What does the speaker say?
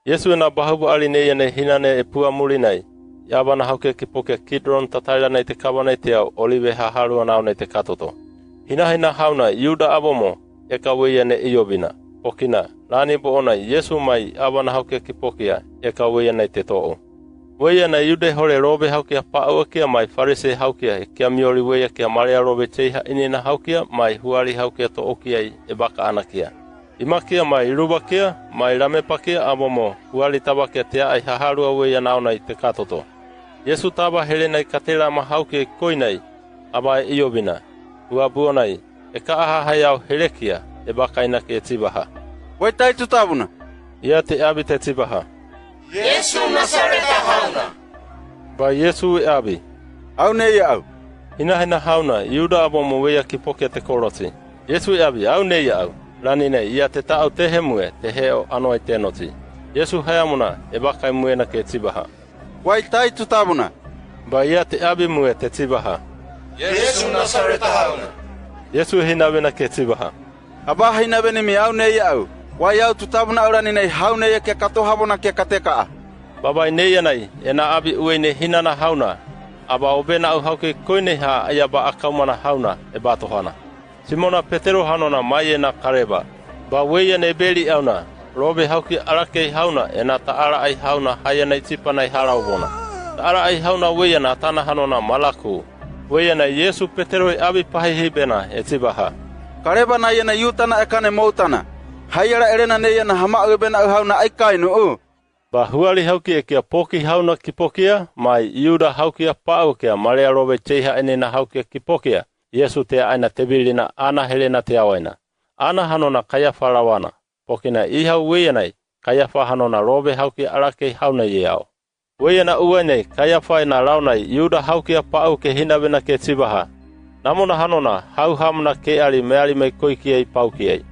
Yesu na bahubu aline yane hinane e pua mulinai. Yabana hauke kipoke Kidron tataila nei te kawanei te au olive haharua nao nei te katoto. Hina hauna Yuda abomo e ka wei ne iobina. Pokina, nani bo ona Yesu mai abana hauke kipokia e ka wei nei te to'o. Wei na Yude hore robe haukia PAPUA kia mai Farise haukia e kia miori wei kia Maria robe teiha inina haukia mai huari haukia to okia e baka anakia. Imakia mai rubakia mai ramepakia abomo huari tabakia te ai haharua wei nao nei te katoto. Yesu taba helenai katera mahauke koinai aba iobina. Hua buonai e ka aha hayau helekia e bakaina ke tibaha. Wai tai tu tabuna. Ia te abi te tibaha. Yesu Nasareta hauna. Ba Yesu e abi. Au nei au. Hina hauna Yuda abomo wea kipokia te koroti. Yesu e abi au nei au. Rani nei ia te taau te hemue te heo anoai te noti. Yesu hayamuna e bakai muena ke tibaha. Wai tai tu tabuna. Ba ia te abi mue te tibaha. Yesu Nasareta hauna. Yesu hina wena ke tibaha. Aba hina bene mi au nei au. Wai au tu tabuna aurani nei hau nei ke kato habona ke kateka. Babai nei anai e na abi ue ne hina na hauna. Aba obena au hauke koine ha aya ba akaumana hauna e batohana. Simona Petero hanona mai e na kareba. Ba weia ne beli auna. Robe hauki arake hauna e na taara ai hauna haya nei tipa nei haraubona. Taara ai hauna weia na tana hanona malaku. Weia na Yesu Petero e abi pahihi bena e tibaha. Kareba na yana yutana e kane moutana. Hayara erena ne yana hama ue bena au hauna ai kainu u. Ba huari hauki e kia poki hauna kipokia, mai Yuda haukia PAPUA kia Maria robe teiha ene na haukia kipokia. Yesu te aina tebilina ana helena te awaina. Ana hanona Kayafa rawana. Pokina ihau weianai Kayafa hanona robe hauki arake hauna ye au. Weiana uenei Kayafa ina raunai Yuda haukia PAPUA ke hinawena ke tibaha. Namona hanona hau hamna ke ali meali mai koikiei paukiei.